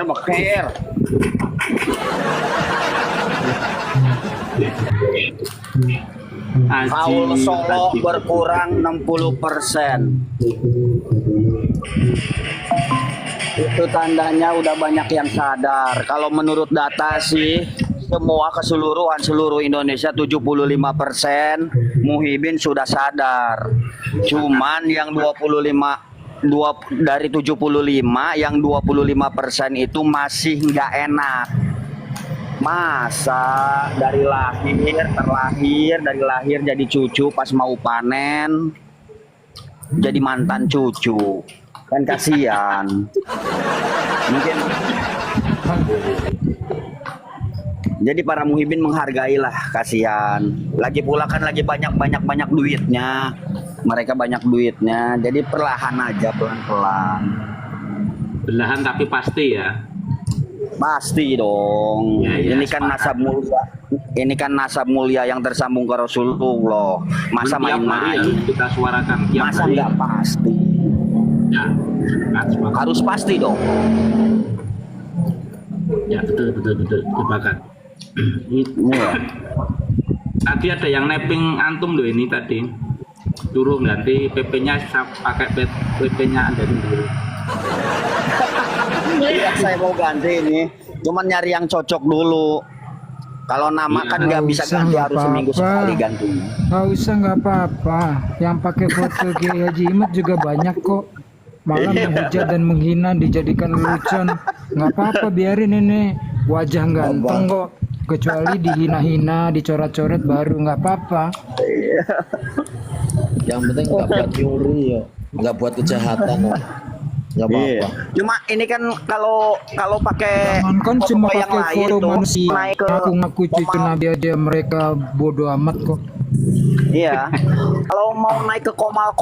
Bekir. Haul Solo berkurang 60%. Itu tandanya udah banyak yang sadar. Kalau menurut data sih semua keseluruhan seluruh Indonesia 75% Muhyiddin sudah sadar. Cuman yang 25 dari 75 yang 25% itu masih nggak enak. Masa dari lahir jadi cucu pas mau panen jadi mantan cucu, kan kasihan. Mungkin jadi para Muhyiddin menghargailah, kasihan. Lagi pula kan lagi banyak duitnya, mereka banyak duitnya, jadi perlahan aja, pelan-pelan. Belahan tapi pasti ya. Pasti dong. Ya, ini kan nasab mulia. Ini kan nasab mulia yang tersambung ke Rasulullah. Masa main-main? Kita suarakan. Masa nggak pasti? Ya, harus pasti dong. Ya betul. Tebakan. Ya. Tadi ada yang neping antum loh ini tadi. Suruh ganti PP-nya pakai PP-nya Anda dulu. Iya, saya mau ganti ini. Cuman nyari yang cocok dulu. Kalau nama kan nggak bisa ganti, harus seminggu sekali gantinya. Nggak usah, nggak apa-apa. Yang pakai foto Kiai Haji Imad juga banyak kok. Malah menghujat dan menghina dijadikan lelucon. Nggak apa-apa, biarin ini. Wajah ganteng kok. Kecuali dihina-hina, dicoret-coret baru nggak apa-apa. Yang penting nggak buat nyuri ya, nggak buat kejahatan ya. Nggak apa-apa. Cuma ini kan kalau pakai kan cuma yang pakai lain foto tuh manusia. naik ke Ngaku cucu Nabi aja mereka bodoh amat kok. Iya. Kalau mau naik ke komal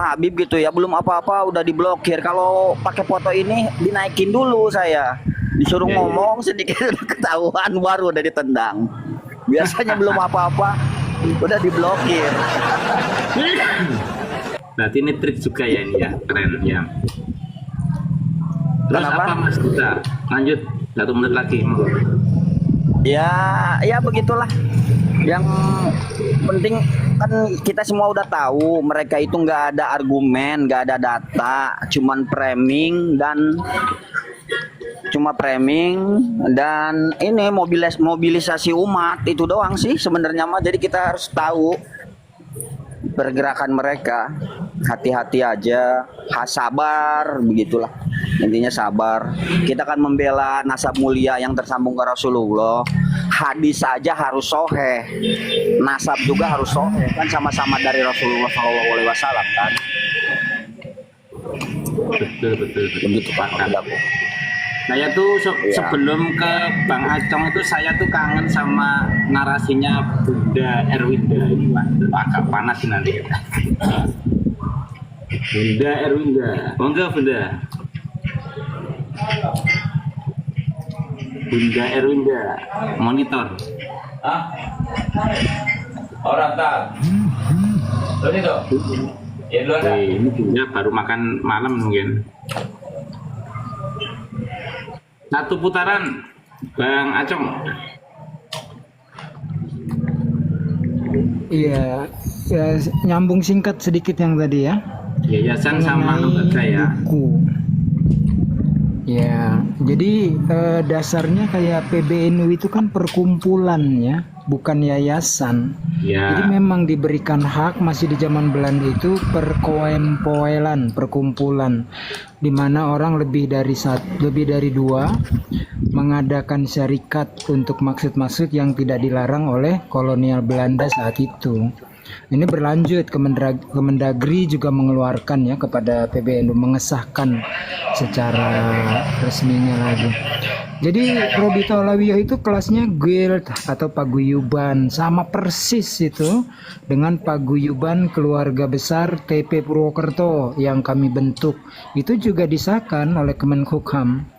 Habib gitu ya, belum apa-apa udah diblokir. Kalau pakai foto ini dinaikin dulu saya. Disuruh ngomong sedikit udah ketahuan, baru udah ditendang. Biasanya belum apa-apa udah diblokir. Berarti ini trik juga ya ini ya, keren ya. Terus Kenapa? apa Mas kita? Lanjut 1 menit lagi. Ya begitulah. Yang penting kan kita semua udah tahu mereka itu nggak ada argumen, nggak ada data, cuman framing dan ini mobilisasi umat itu doang sih sebenarnya mah. Jadi kita harus tahu pergerakan mereka, hati-hati aja, sabar, begitulah intinya, sabar. Kita kan membela nasab mulia yang tersambung ke Rasulullah. Hadis saja harus soheh, nasab juga harus soheh, kan sama-sama dari Rasulullah SAW kan. Betul. Begitu Pak. Saya tuh sebelum ke Bang Acong itu saya tuh kangen sama narasinya Bunda Erwinda ini, Pak. Agak panas nanti. Bunda Erwinda, monggo Bunda. Bunda Erwinda, monitor. Orang tak. Ini tuh. Ya duluan. Ini Bunda baru makan malam mungkin. Satu putaran, Bang Acong. Iya, ya, nyambung singkat sedikit yang tadi ya. Yayasan sama lembaga ya. Buku. Ya, jadi dasarnya kayak PBNU itu kan perkumpulan ya, bukan yayasan. Ya. Jadi memang diberikan hak masih di zaman Belanda itu perkumpulan, di mana orang lebih dari 2 mengadakan syarikat untuk maksud-maksud yang tidak dilarang oleh kolonial Belanda saat itu. Ini berlanjut, Kemendagri juga mengeluarkan ya kepada PBNU, mengesahkan secara resminya lagi. Jadi Robita Alawiyah itu kelasnya guild atau paguyuban, sama persis itu dengan paguyuban keluarga besar TP Purwokerto yang kami bentuk. Itu juga disahkan oleh Kemenkumham.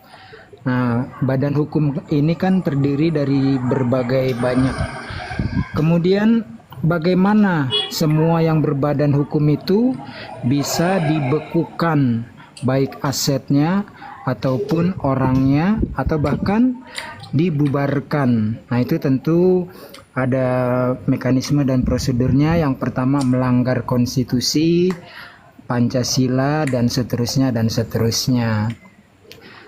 Nah, badan hukum ini kan terdiri dari berbagai banyak. Kemudian bagaimana semua yang berbadan hukum itu bisa dibekukan, baik asetnya ataupun orangnya, atau bahkan dibubarkan. Nah, itu tentu ada mekanisme dan prosedurnya. Yang pertama, melanggar konstitusi, Pancasila, dan seterusnya dan seterusnya.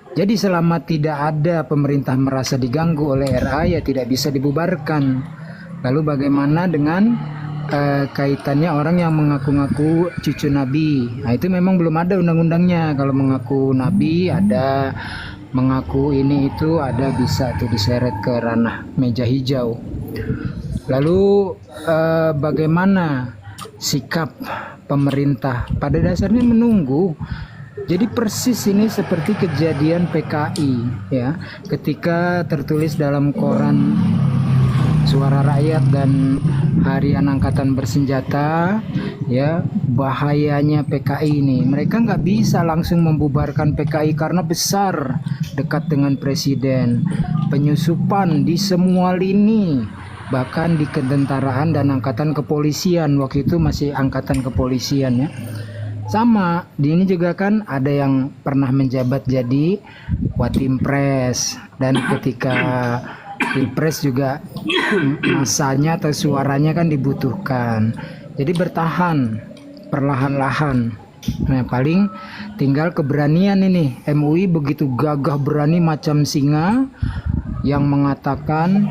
Jadi selama tidak ada pemerintah merasa diganggu oleh RA, ya tidak bisa dibubarkan. Lalu bagaimana dengan kaitannya orang yang mengaku-ngaku cucu Nabi? Nah, itu memang belum ada undang-undangnya. Kalau mengaku Nabi ada, mengaku ini itu ada, bisa tuh diseret ke ranah meja hijau. Lalu bagaimana sikap pemerintah? Pada dasarnya menunggu. Jadi persis ini seperti kejadian PKI ya, ketika tertulis dalam koran Suara Rakyat dan Harian Angkatan Bersenjata ya, bahayanya PKI ini. Mereka nggak bisa langsung membubarkan PKI karena besar, dekat dengan presiden, penyusupan di semua lini, bahkan di ketentaraan dan angkatan kepolisian. Waktu itu masih angkatan kepolisian ya. Sama, di ini juga kan ada yang pernah menjabat jadi Watimpres, dan ketika Pilpres juga masanya atau suaranya kan dibutuhkan. Jadi bertahan perlahan-lahan. Nah, paling tinggal keberanian ini. MUI begitu gagah berani macam singa yang mengatakan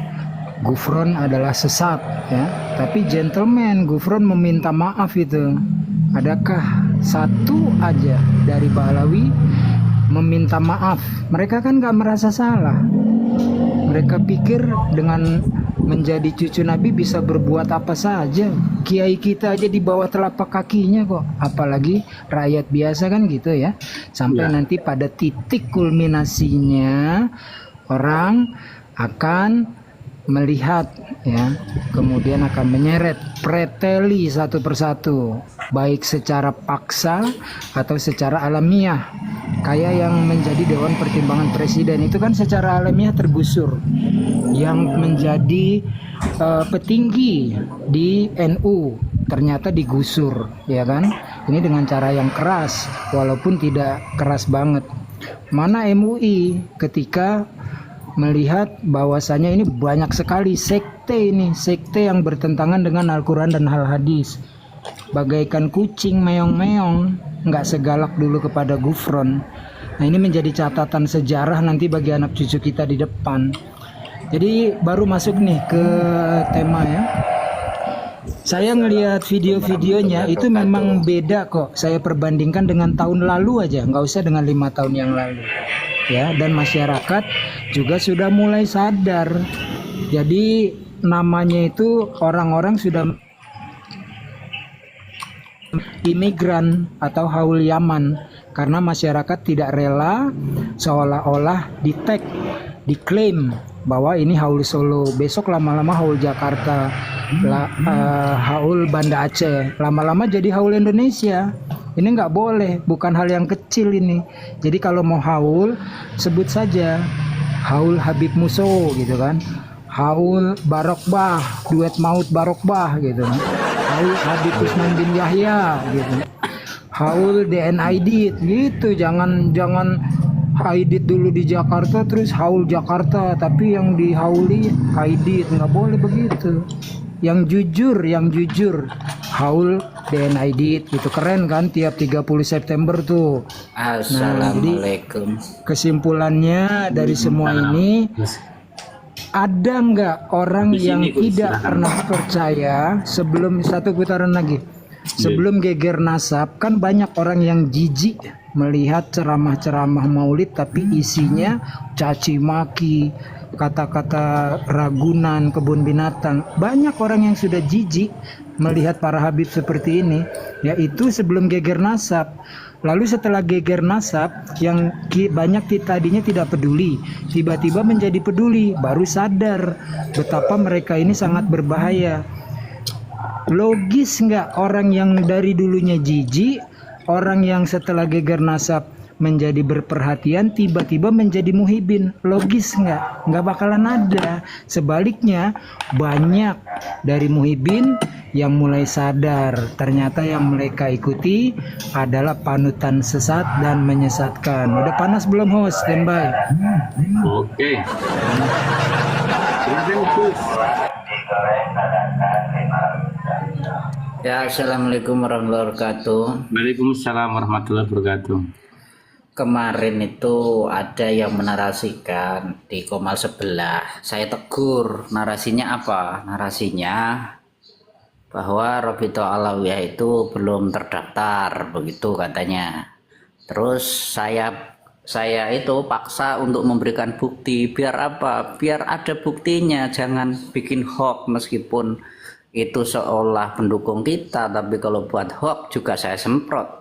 Gufron adalah sesat ya. Tapi gentleman, Gufron meminta maaf itu. Adakah satu aja dari Balawi meminta maaf? Mereka kan gak merasa salah. Mereka pikir dengan menjadi cucu Nabi bisa berbuat apa saja. Kiai kita aja di bawah telapak kakinya kok, apalagi rakyat biasa kan gitu ya. Sampai nanti pada titik kulminasinya orang akan melihat ya, kemudian akan menyeret, preteli satu persatu, baik secara paksa atau secara alamiah. Kayak yang menjadi Dewan Pertimbangan Presiden itu kan secara alamiah tergusur. Yang menjadi petinggi di NU ternyata digusur, ya kan? Ini dengan cara yang keras, walaupun tidak keras banget. Mana MUI ketika melihat bahwasanya ini banyak sekali sekte, ini sekte yang bertentangan dengan Al-Quran dan Al-Hadis, bagaikan kucing meong-meong, nggak segalak dulu kepada Gufron. Nah, ini menjadi catatan sejarah nanti bagi anak cucu kita di depan. Jadi baru masuk nih ke tema ya. Saya ngelihat video-videonya itu memang beda kok. Saya perbandingkan dengan tahun lalu aja, nggak usah dengan 5 tahun yang lalu. Ya, dan masyarakat juga sudah mulai sadar. Jadi namanya itu orang-orang sudah imigran atau haul Yaman, karena masyarakat tidak rela seolah-olah diklaim bahwa ini haul Solo, besok lama-lama haul Jakarta, haul Banda Aceh, lama-lama jadi haul Indonesia. Ini nggak boleh, bukan hal yang kecil ini. Jadi kalau mau haul, sebut saja haul Habib Muso gitu kan, haul Barokbah, duet maut Barokbah gitu, haul Habib Usman bin Yahya gitu, haul DN Aidit gitu. Jangan Aidit dulu di Jakarta terus haul Jakarta, tapi yang dihauli Aidit, nggak boleh begitu. Yang jujur haul DN Aidit gitu, keren kan tiap 30 September tuh. Assalamualaikum. Nah, kesimpulannya dari semua ini, ada nggak orang yang tidak pernah percaya sebelum satu putaran lagi, sebelum geger nasab? Kan banyak orang yang jijik melihat ceramah-ceramah maulid tapi isinya caci maki, kata-kata ragunan, kebun binatang. Banyak orang yang sudah jijik melihat para habib seperti ini, yaitu sebelum geger nasab. Lalu setelah geger nasab, yang banyak tadinya tidak peduli, tiba-tiba menjadi peduli, baru sadar betapa mereka ini sangat berbahaya. Logis nggak orang yang dari dulunya jijik, orang yang setelah geger nasab menjadi berperhatian tiba-tiba menjadi muhibin. Logis nggak? Nggak bakalan ada. Sebaliknya banyak dari muhibin yang mulai sadar ternyata yang mereka ikuti adalah panutan sesat dan menyesatkan. Udah panas belum host? Standby. Oke. Silakan Gus. Ya, assalamualaikum warahmatullahi wabarakatuh. Waalaikumsalam warahmatullahi wabarakatuh. Kemarin itu ada yang menarasikan di Komal sebelah. Saya tegur, narasinya apa? Narasinya bahwa Robito Alawiyah itu belum terdaftar, begitu katanya. Terus saya itu paksa untuk memberikan bukti. Biar apa? Biar ada buktinya. Jangan bikin hoax meskipun itu seolah pendukung kita, tapi kalau buat hoax juga saya semprot.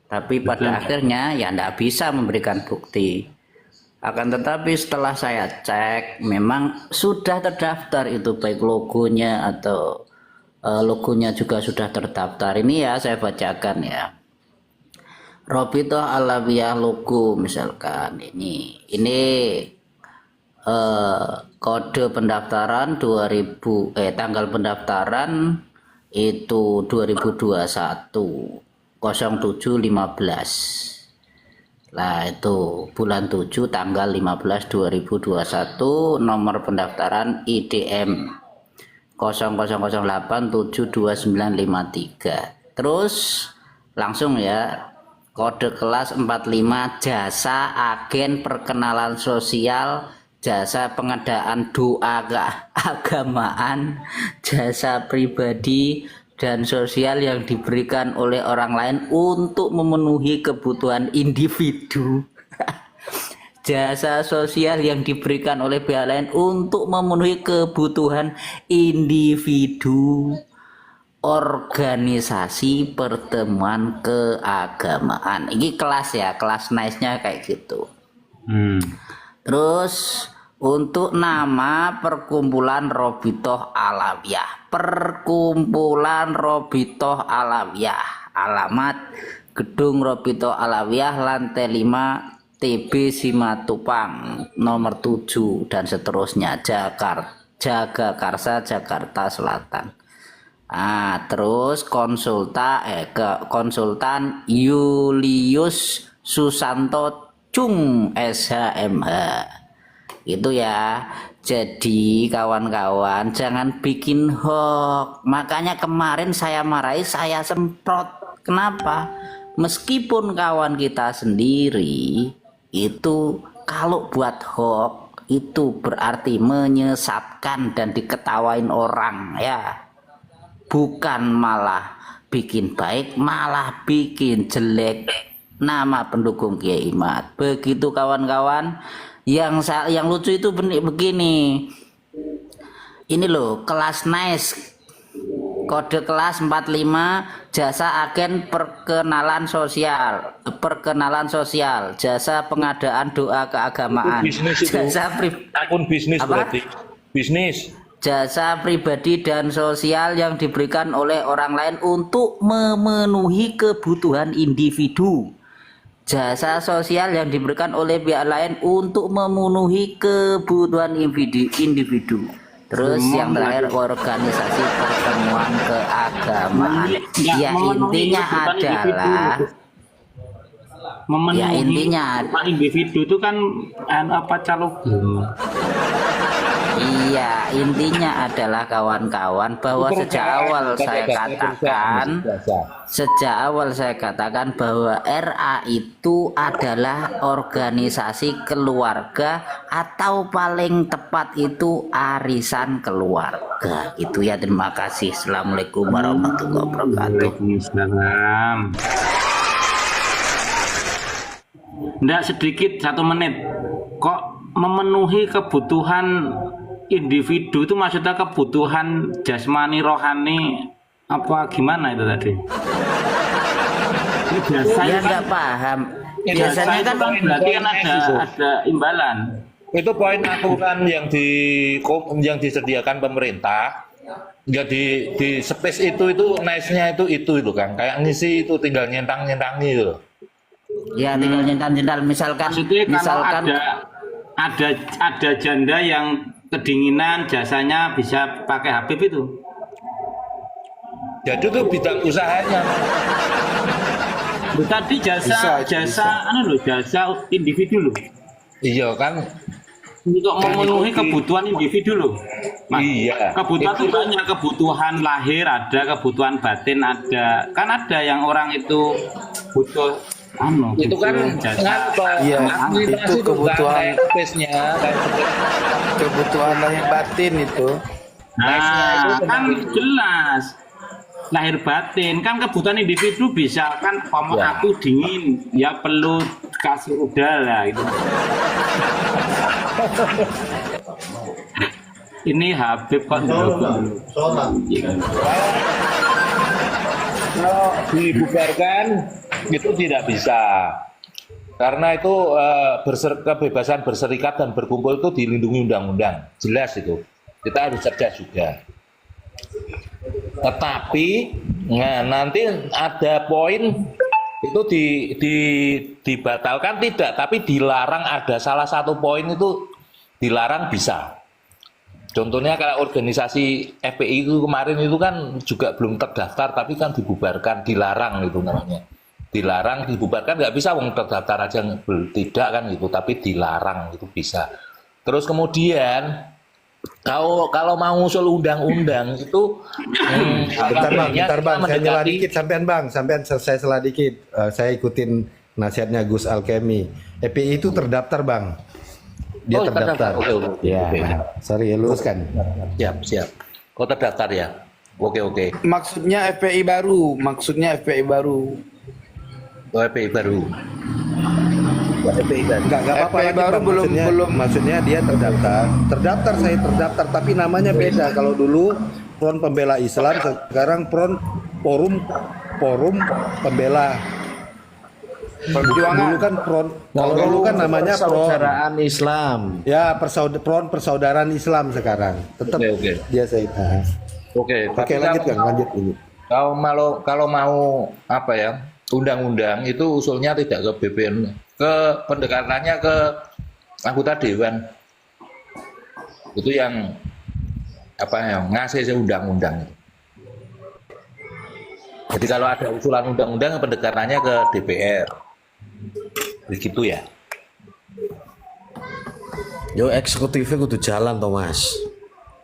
Tapi pada akhirnya ya tidak bisa memberikan bukti. Akan tetapi setelah saya cek memang sudah terdaftar itu, baik logonya atau logonya juga sudah terdaftar. Ini ya saya bacakan ya. Robito Alawiyah logo misalkan ini kode pendaftaran tanggal pendaftaran itu 2021 07.15. Nah itu bulan 7 tanggal 15 2021, nomor pendaftaran IDM 00087293. Terus langsung ya, kode kelas 45 jasa agen perkenalan sosial, jasa pengadaan doa keagamaan, jasa pribadi dan sosial yang diberikan oleh orang lain untuk memenuhi kebutuhan individu. Jasa sosial yang diberikan oleh pihak lain untuk memenuhi kebutuhan individu. Organisasi pertemuan keagamaan. Ini kelas ya, kelas nice-nya kayak gitu. Terus untuk nama perkumpulan Robitoh Alawiyah, perkumpulan Robitoh Alawiyah, alamat Gedung Robitoh Alawiyah, lantai 5, TB Simatupang, nomor 7 dan seterusnya, Jagakarsa, Jakarta Selatan. Terus konsultan Julius Susanto Chung SHMH. Itu ya. Jadi kawan-kawan jangan bikin hoax. Makanya kemarin saya marahi, saya semprot. Kenapa? Meskipun kawan kita sendiri itu kalau buat hoax itu berarti menyesatkan dan diketawain orang ya. Bukan malah bikin baik, malah bikin jelek nama pendukung Kiai Imad. Begitu kawan-kawan. Yang lucu itu begini. Ini loh, kelas nice. Kode kelas 45 jasa agen perkenalan sosial, jasa pengadaan doa keagamaan, jasa akun bisnis berarti. Bisnis. Jasa pribadi dan sosial yang diberikan oleh orang lain untuk memenuhi kebutuhan individu. Jasa sosial yang diberikan oleh pihak lain untuk memenuhi kebutuhan individu. Terus yang terakhir organisasi pertemuan keagamaan. Ya intinya adalah memenuhi intinya individu itu kan apa calon. Iya, intinya adalah kawan-kawan bahwa sejak awal saya katakan bahwa RA itu adalah organisasi keluarga atau paling tepat itu arisan keluarga. Itu ya, terima kasih. Assalamualaikum warahmatullahi wabarakatuh. Waalaikumsalam. Nggak sedikit 1 menit. Kok memenuhi kebutuhan individu itu maksudnya kebutuhan jasmani rohani apa gimana itu tadi? Saya nggak paham. Biasanya kan berarti kan ada imbalan. Itu poin aturan yang disediakan pemerintah. Ya di space itu nice-nya itu kan. Kayak ngisi itu tinggal nyentangi itu. Ya tinggal nyental-nyental Maksudnya kalau ada janda yang kedinginan jasanya bisa pakai Habib itu. Jadi itu bidang usahanya. Tadi jasa individu loh. Iya kan. Untuk memenuhi kebutuhan individu loh. Iya. Kebutuhan itu banyak, kebutuhan lahir ada, kebutuhan batin ada. Kan ada yang orang itu butuh itu kan Iya, itu kebutuhan space-nya kebutuhan lahir batin itu. Nah, kan jelas lahir batin kan kebutuhan individu bisa kan aku dingin ya perlu kasih udara gitu. Ini Habib kok kalau dibubarkan itu tidak bisa karena itu kebebasan berserikat dan berkumpul itu dilindungi undang-undang, jelas itu, kita harus cerdas juga. Tetapi nanti ada poin itu dibatalkan tidak, tapi dilarang, ada salah satu poin itu dilarang bisa. Contohnya kayak organisasi FPI itu kemarin itu kan juga belum terdaftar tapi kan dibubarkan, dilarang itu namanya. Dilarang, dibubarkan nggak bisa, wong terdaftar aja tidak kan gitu, tapi dilarang itu bisa. Terus kemudian kalau mau usul undang-undang itu bentar bang, saya nyela dikit sampean selesai sela dikit. Saya ikutin nasihatnya Gus Alkemi. FPI itu terdaftar bang. Dia terdaftar. Oke. Ya, sorry ya luruskan. Siap. Kau terdaftar ya? Oke. Maksudnya FPI baru. Oh, FPI baru. Enggak apa-apa FPI lagi, baru Bang. Maksudnya dia terdaftar, saya terdaftar tapi namanya beda. Kalau dulu Front Pembela Islam, sekarang Forum Pembela Perjuangan. Dulu kan kalau dulu kan namanya Persaudaraan Islam. Ya, Persaudaraan Islam sekarang. Tetap Oke. dia saya. Oke, Lanjut. Kalau mau apa ya? Undang-undang itu usulnya tidak ke BPN, ke pendekatannya ke anggota dewan. Itu yang ngasih undang-undang. Jadi kalau ada usulan undang-undang pendekatannya ke DPR. Begitu ya. Yo eksekutifnya kudu jalan Thomas.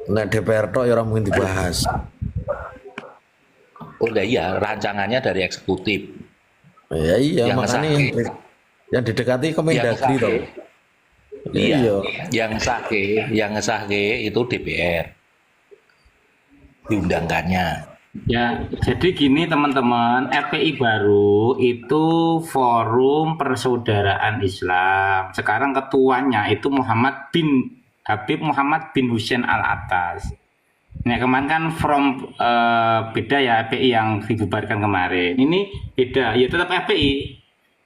Nah DPR tok ya ora mungkin dibahas. Oh iya, rancangannya dari eksekutif. Ya iya Yang makanya yang didekati Kemendagri toh. Iya. Yang ngesahke itu DPR. Diundangkannya. Ya, jadi gini teman-teman, FPI baru itu Forum Persaudaraan Islam. Sekarang ketuanya itu Habib Muhammad bin Hussein Al-Attas. Nah, kemarin kan beda ya FPI yang dibubarkan kemarin. Ini beda, ya tetap FPI.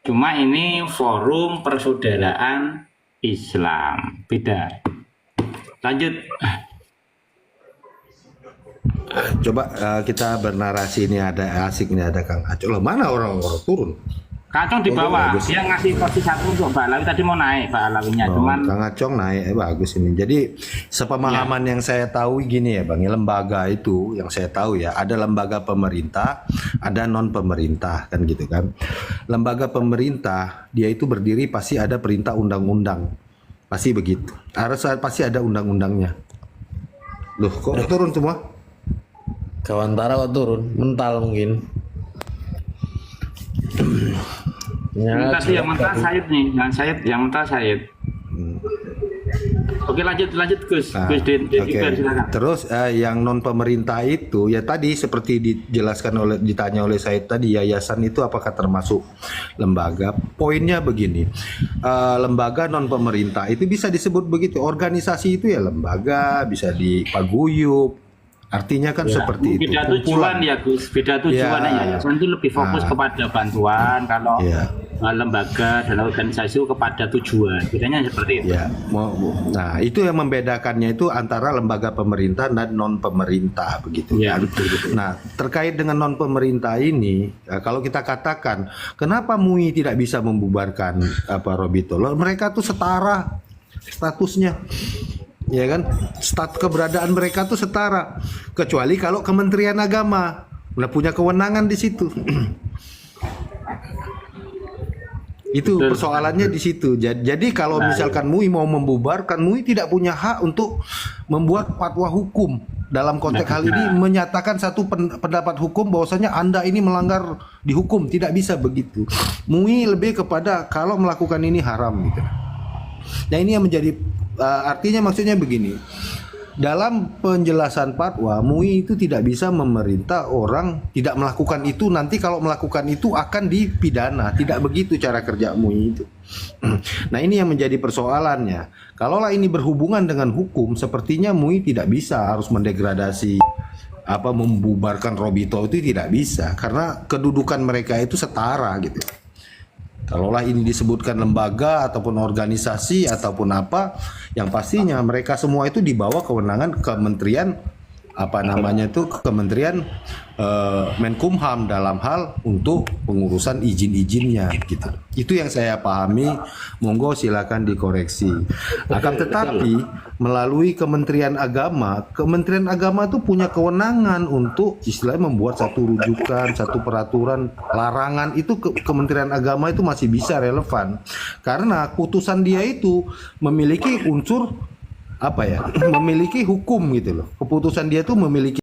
Cuma ini Forum Persaudaraan Islam. Beda. Lanjut. Coba kita bernarasi ini ada asik, ini ada Kang Acong. Loh, mana orang turun? Kacong di bawah, bagus. dia ngasih porsi satu untuk Mbak Alawi, tadi mau naik Mbak Alawinya, cuman Kang Acong naik, bagus ini. Jadi sepemahaman yang saya tahu gini ya Bang, lembaga itu yang saya tahu ya, ada lembaga pemerintah, ada non pemerintah kan gitu kan. Lembaga pemerintah dia itu berdiri pasti ada perintah undang-undang, pasti begitu. Pasti ada undang-undangnya. Loh, kok turun semua? Kawantara kok turun, mental mungkin. tadi yang mentah Said nih, yang mentah Said. Oke lanjut Gus, Gus silakan. Terus yang non pemerintah itu ya tadi seperti ditanya oleh Said tadi, yayasan itu apakah termasuk lembaga? Poinnya begini, lembaga non pemerintah itu bisa disebut begitu, organisasi itu ya lembaga, bisa dipaguyup. Artinya kan seperti itu. Beda tujuan ya Gus, beda tujuan ya. Yayasan itu lebih fokus kepada bantuan. Kalau lembaga dan organisasi itu kepada tujuan. Bedanya seperti itu. Ya, nah itu yang membedakannya itu antara lembaga pemerintah dan non pemerintah begitu Ya, kan. betul. Nah terkait dengan non pemerintah ini, kalau kita katakan kenapa MUI tidak bisa membubarkan Robito? Loh, mereka tuh setara statusnya, ya kan? Keberadaan mereka tuh setara, kecuali kalau Kementerian Agama udah punya kewenangan di situ. Itu Betul. persoalannya di situ. Jadi kalau misalkan MUI mau membubarkan, MUI tidak punya hak untuk membuat fatwa hukum. Dalam konteks hal ini menyatakan satu pendapat hukum bahwasanya Anda ini melanggar dihukum, tidak bisa begitu. MUI lebih kepada kalau melakukan ini haram gitu. Nah ini yang menjadi artinya maksudnya begini. Dalam penjelasan fatwa, MUI itu tidak bisa memerintah orang tidak melakukan itu, nanti kalau melakukan itu akan dipidana. Tidak begitu cara kerja MUI itu. Nah ini yang menjadi persoalannya. Kalaulah ini berhubungan dengan hukum, sepertinya MUI tidak bisa harus mendegradasi membubarkan Robito, itu tidak bisa karena kedudukan mereka itu setara gitu. Kalaulah ini disebutkan lembaga ataupun organisasi ataupun apa, yang pastinya mereka semua itu di bawah kewenangan Kementerian Kementerian Menkumham dalam hal untuk pengurusan izin-izinnya gitu. Itu yang saya pahami, monggo silakan dikoreksi. Akan tetapi melalui Kementerian Agama itu punya kewenangan untuk istilahnya membuat satu rujukan, satu peraturan, larangan itu Kementerian Agama itu masih bisa relevan. Karena putusan dia itu memiliki unsur memiliki hukum gitu loh. Keputusan dia itu memiliki